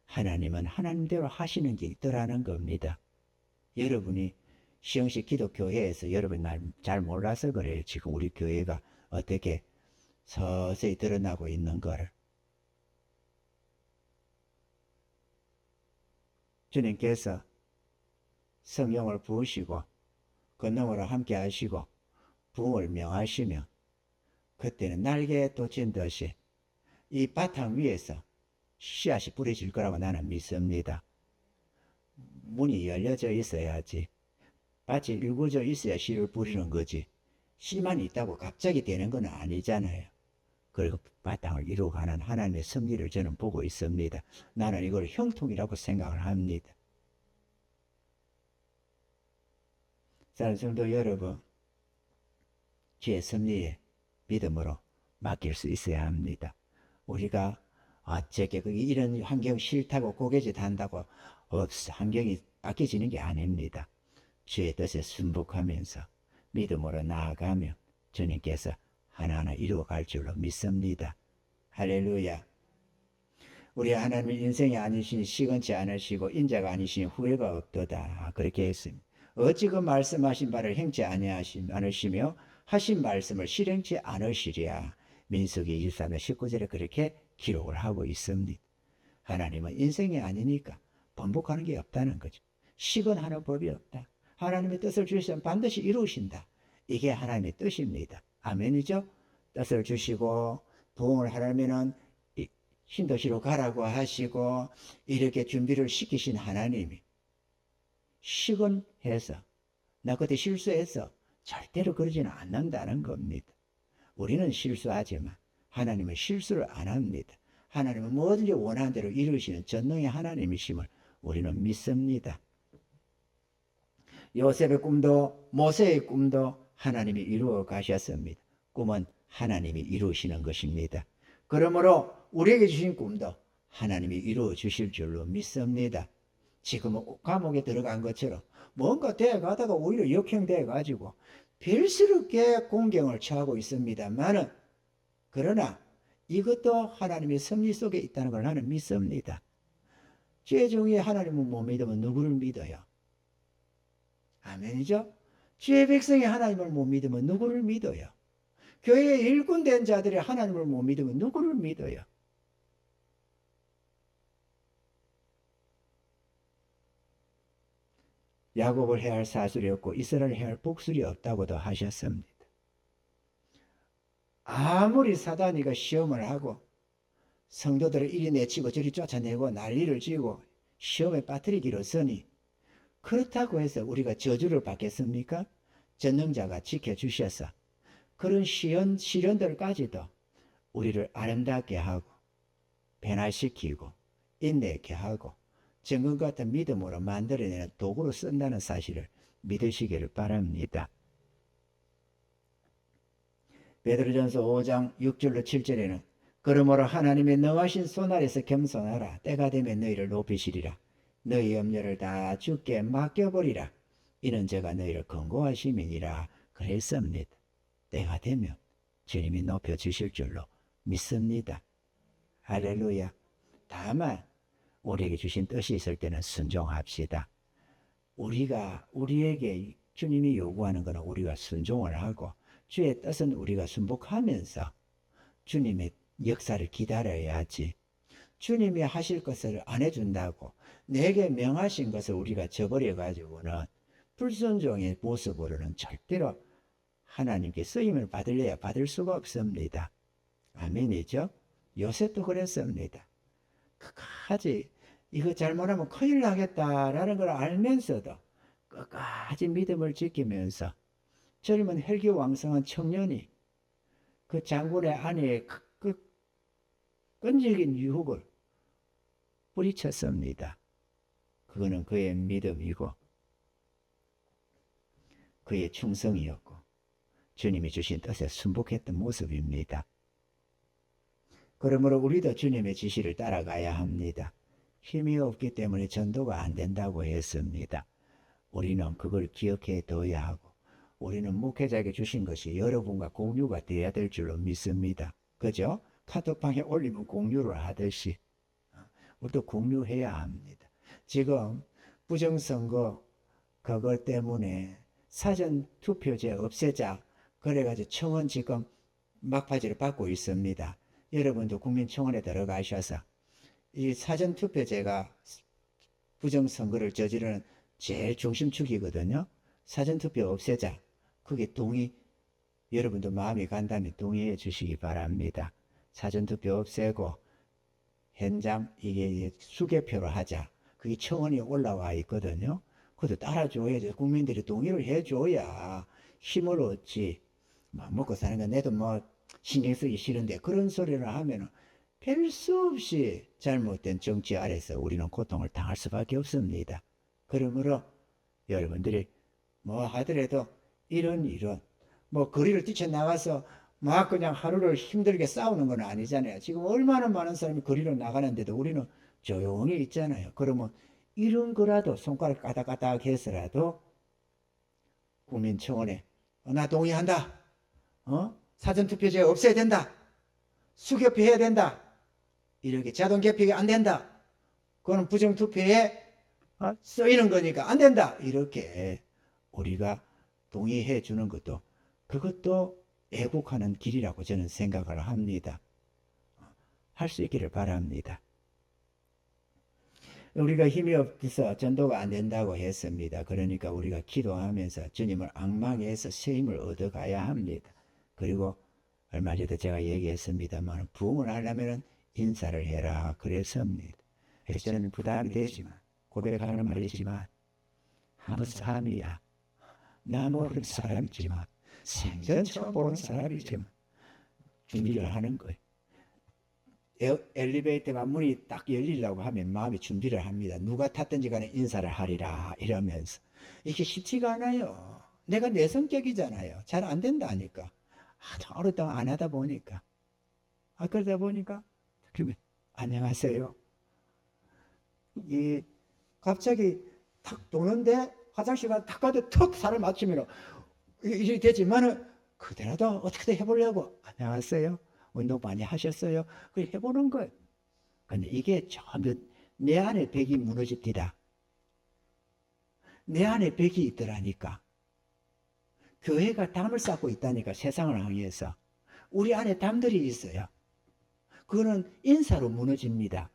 하나님은 하나님대로 하시는 게 있더라는 겁니다. 여러분이 시흥시 기독교회에서 여러분 잘 몰라서 그래요. 지금 우리 교회가 어떻게 서서히 드러나고 있는 거를. 주님께서 성령을 부으시고 권능으로 함께 하시고 부흥을 명하시면 그때는 날개에 돋친 듯이 이 바탕 위에서 씨앗이 뿌려질 거라고 나는 믿습니다. 문이 열려져 있어야지, 밭이 일구져 있어야 씨를 뿌리는 거지, 씨만 있다고 갑자기 되는 건 아니잖아요. 그리고 바탕을 이루어가는 하나님의 섭리를 저는 보고 있습니다. 나는 이걸 형통이라고 생각을 합니다. 사랑하는 성도 여러분, 주의 섭리에 믿음으로 맡길 수 있어야 합니다. 우리가 어떻게 이런 환경 싫다고 고개짓 한다고 환경이 바뀌어지는 게 아닙니다. 주의 뜻에 순복하면서 믿음으로 나아가면 주님께서 하나하나 이루어갈 줄로 믿습니다. 할렐루야. 우리 하나님은 인생이 아니시니 시건치 않으시고 인자가 아니시니 후회가 없도다. 그렇게 했습니다. 어찌 그 말씀하신 바를 행치 않으시며 하신 말씀을 실행치 않으시랴. 민수기 23장 19절에 그렇게 기록을 하고 있습니다. 하나님은 인생이 아니니까 번복하는 게 없다는 거죠. 시건하는 법이 없다. 하나님의 뜻을 주시면 반드시 이루신다. 이게 하나님의 뜻입니다. 아멘이죠? 뜻을 주시고 부흥을 하려면은 신도시로 가라고 하시고 이렇게 준비를 시키신 하나님이 시건해서 나 그때 실수해서 절대로 그러지는 않는다는 겁니다. 우리는 실수하지만 하나님은 실수를 안 합니다. 하나님은 뭐든지 원하는 대로 이루시는 전능의 하나님이심을 우리는 믿습니다. 요셉의 꿈도 모세의 꿈도 하나님이 이루어 가셨습니다. 꿈은 하나님이 이루시는 것입니다. 그러므로 우리에게 주신 꿈도 하나님이 이루어 주실 줄로 믿습니다. 지금은 감옥에 들어간 것처럼 뭔가 되어가다가 오히려 역행되어 가지고 별스럽게 공경을 처하고 있습니다만은, 그러나 이것도 하나님의 섭리 속에 있다는 걸 나는 믿습니다. 죄종이 하나님을 못 믿으면 누구를 믿어요? 아멘이죠? 주의 백성이 하나님을 못 믿으면 누구를 믿어요? 교회의 일꾼된 자들이 하나님을 못 믿으면 누구를 믿어요? 야곱을 해야 할 사술이 없고 이스라엘을 해야 할 복술이 없다고도 하셨습니다. 아무리 사단이가 시험을 하고 성도들을 이리 내치고 저리 쫓아내고 난리를 지고 시험에 빠뜨리기로서니 그렇다고 해서 우리가 저주를 받겠습니까? 전능자가 지켜주셔서 그런 시련들까지도 우리를 아름답게 하고 변화시키고 인내케 하고 정금 같은 믿음으로 만들어내는 도구로 쓴다는 사실을 믿으시기를 바랍니다. 베드로전서 5장 6절로 7절에는 그러므로 하나님의 능하신 손 아래서 겸손하라. 때가 되면 너희를 높이시리라. 너희 염려를 다 주께 맡겨버리라. 이는 제가 너희를 권고하심이니라 그랬습니다. 때가 되면 주님이 높여주실 줄로 믿습니다. 할렐루야. 다만 우리에게 주신 뜻이 있을 때는 순종합시다. 우리에게 주님이 요구하는 것은 우리가 순종을 하고 주의 뜻은 우리가 순복하면서 주님의 역사를 기다려야지. 주님이 하실 것을 안 해준다고 내게 명하신 것을 우리가 저버려가지고는 불순종의 모습으로는 절대로 하나님께 쓰임을 받을래야 받을 수가 없습니다. 아멘이죠? 요셉도 그랬습니다. 끝까지 이거 잘못하면 큰일 나겠다라는 걸 알면서도 끝까지 믿음을 지키면서 젊은 혈기왕성한 청년이 그 장군의 아내의 그 끈질긴 유혹을 뿌리쳤습니다. 그거는 그의 믿음이고 그의 충성이었고 주님이 주신 뜻에 순복했던 모습입니다. 그러므로 우리도 주님의 지시를 따라가야 합니다. 힘이 없기 때문에 전도가 안 된다고 했습니다. 우리는 그걸 기억해 둬야 하고, 우리는 목회자에게 주신 것이 여러분과 공유가 돼야 될 줄로 믿습니다. 그죠? 카톡방에 올리면 공유를 하듯이 우리도 공유해야 합니다. 지금 부정선거 그것 때문에 사전투표제 없애자 그래가지고 청원 지금 막바지를 받고 있습니다. 여러분도 국민청원에 들어가셔서 이 사전투표제가 부정선거를 저지르는 제일 중심축이거든요. 사전투표 없애자. 그게 여러분도 마음이 간다면 동의해 주시기 바랍니다. 사전투표 없애고 현장 이게 수개표로 하자. 그게 청원이 올라와 있거든요. 그것도 따라줘야죠. 국민들이 동의를 해줘야 힘을 얻지. 먹고 사는 건 내도 신경 쓰기 싫은데 그런 소리를 하면은 별 수 없이 잘못된 정치 아래서 우리는 고통을 당할 수밖에 없습니다. 그러므로 여러분들이 하더라도 이런 거리를 뛰쳐나가서 막 그냥 하루를 힘들게 싸우는 건 아니잖아요. 지금 얼마나 많은 사람이 거리로 나가는데도 우리는 조용히 있잖아요. 그러면 이런 거라도 손가락 까닥까닥 해서라도 국민청원에 나 동의한다. 사전투표제 없애야 된다. 수개표 해야 된다. 이렇게 자동개표가 안 된다. 그거는 부정투표에 쓰이는 거니까 안 된다. 이렇게 우리가 동의해 주는 것도 그것도 애국하는 길이라고 저는 생각을 합니다. 할 수 있기를 바랍니다. 우리가 힘이 없어서 전도가 안 된다고 했습니다. 그러니까 우리가 기도하면서 주님을 앙망해서 새 힘을 얻어가야 합니다. 그리고 얼마 전에 제가 얘기했습니다만 부흥을 하려면 인사를 해라 그랬습니다. 저는 부담이 되지만 고백하는 말이지만 아무 사람이야. 나 모르는 사람이지만 생전 처음 보는 사람이지만 준비를 하는 거예요. 엘리베이터가 문이 딱 열리려고 하면 마음이 준비를 합니다. 누가 탔든지 간에 인사를 하리라 이러면서. 이게 쉽지가 않아요. 내가 내 성격이잖아요. 잘 안 된다니까. 오랫동안 안 하다 보니까. 그러다 보니까 그러면 안녕하세요. 갑자기 탁 도는데 화장실 탁 가도 턱 살을 맞추면 이렇게 되지만은 그대로도 어떻게든 해보려고 안녕하세요. 운동 많이 하셨어요? 그래 해보는 거예요. 근데 이게 전부 내 안에 벽이 무너집니다. 내 안에 벽이 있더라니까. 교회가 담을 쌓고 있다니까 세상을 향해서. 우리 안에 담들이 있어요. 그거는 인사로 무너집니다.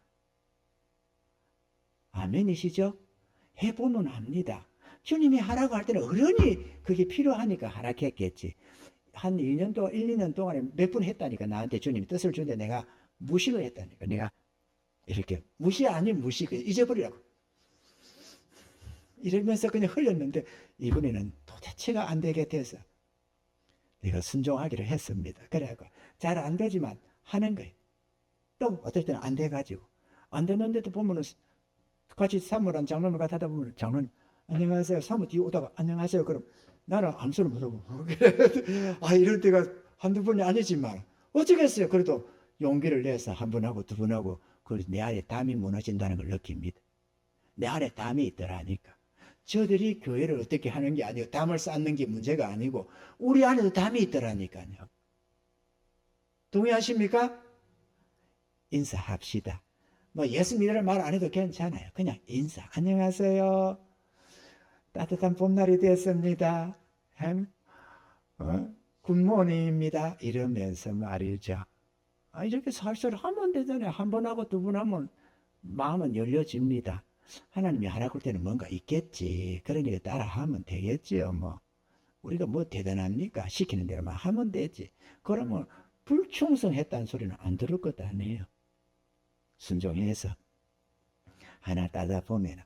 아멘이시죠? 해보면 압니다. 주님이 하라고 할 때는 어련히 그게 필요하니까 하락했겠지. 한 1년 동안, 1, 2년 동안에 몇 번 했다니까. 나한테 주님이 뜻을 주는데 내가 무식을 했다니까. 내가 이렇게 무시 아닌 무식, 잊어버리라고. 이러면서 그냥 흘렸는데 이번에는 도대체가 안 되게 돼서 내가 순종하기로 했습니다. 그래갖고 잘 안 되지만 하는 거예요. 또 어떨 때는 안 돼가지고 안 되는데도 보면은 같이 사무란 장로님 같이 하다 보면 장로님 안녕하세요. 사무 뒤에 오다가 안녕하세요. 그럼 나는 아무 소리 못하고 이럴 때가 한두 번이 아니지만 어쩌겠어요. 그래도 용기를 내서 한 번 하고 두 번 하고 내 안에 담이 무너진다는 걸 느낍니다. 내 안에 담이 있더라니까. 저들이 교회를 어떻게 하는 게 아니고 담을 쌓는 게 문제가 아니고 우리 안에도 담이 있더라니까요. 동의하십니까? 인사합시다. 예수 믿으라는 말 안 해도 괜찮아요. 그냥 인사. 안녕하세요. 따뜻한 봄날이 됐습니다. 굿모닝입니다. 이러면서 말이죠. 이렇게 살살 하면 되잖아요. 한 번 하고 두 번 하면 마음은 열려집니다. 하나님이 하라고 할 때는 뭔가 있겠지. 그러니까 따라 하면 되겠지요. 우리가 대단합니까? 시키는 대로만 하면 되지. 그러면 불충성했다는 소리는 안 들을 것도 아니에요. 순종해서 하나 따다 보면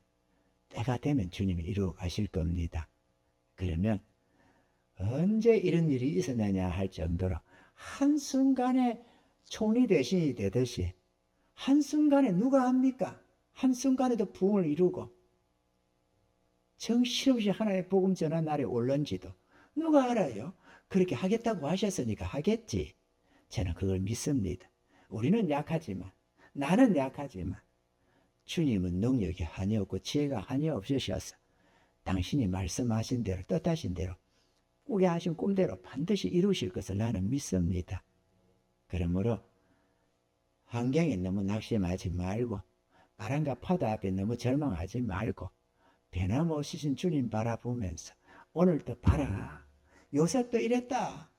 때가 되면 주님이 이루어 가실 겁니다. 그러면 언제 이런 일이 있었느냐 할 정도로 한순간에 총리 대신이 되듯이 한순간에 누가 합니까? 한순간에도 부흥을 이루고 정신없이 하나의 복음 전한 날에 올런지도 누가 알아요? 그렇게 하겠다고 하셨으니까 하겠지. 저는 그걸 믿습니다. 우리는 약하지만 나는 약하지만 주님은 능력이 한이 없고 지혜가 한이 없으셔서 당신이 말씀하신 대로 뜻하신 대로 꾸게 하신 꿈대로 반드시 이루실 것을 나는 믿습니다. 그러므로 환경에 너무 낙심하지 말고 바람과 파도 앞에 너무 절망하지 말고 변함없으신 주님 바라보면서 오늘도 봐라. 요셉도 이랬다.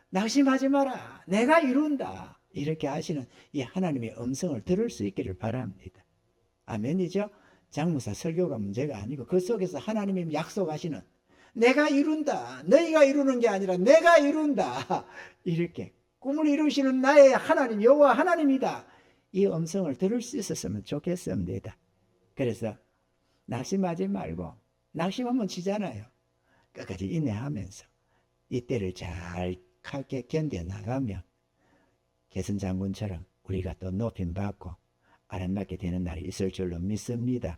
낙심하지 마라. 내가 이룬다. 이렇게 하시는 이 하나님의 음성을 들을 수 있기를 바랍니다. 아멘이죠? 장무사 설교가 문제가 아니고 그 속에서 하나님이 약속하시는 내가 이룬다. 너희가 이루는 게 아니라 내가 이룬다. 이렇게 꿈을 이루시는 나의 하나님 여호와 하나님이다. 이 음성을 들을 수 있었으면 좋겠습니다. 그래서 낙심하지 말고 낙심하면 지잖아요. 끝까지 인내하면서 이때를 잘 크게 견뎌나가면 개선장군처럼 우리가 또 높임받고 아름답게 되는 날이 있을 줄로 믿습니다.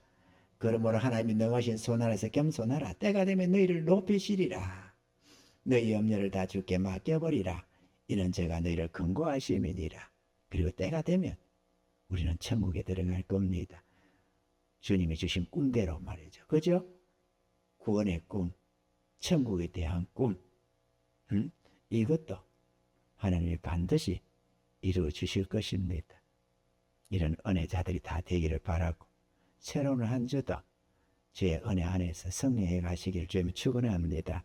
그러므로 하나님이 능하신 손안에서 겸손하라. 때가 되면 너희를 높이시리라. 너희 염려를 다 주께 맡겨버리라. 이는 제가 너희를 근고하심이니라. 그리고 때가 되면 우리는 천국에 들어갈 겁니다. 주님이 주신 꿈대로 말이죠. 그죠? 구원의 꿈, 천국에 대한 꿈, 이것도 하나님이 반드시 이루어 주실 것입니다. 이런 은혜자들이 다 되기를 바라고 새로운 한 주도 주의 은혜 안에서 승리해 가시길 주님 축원합니다.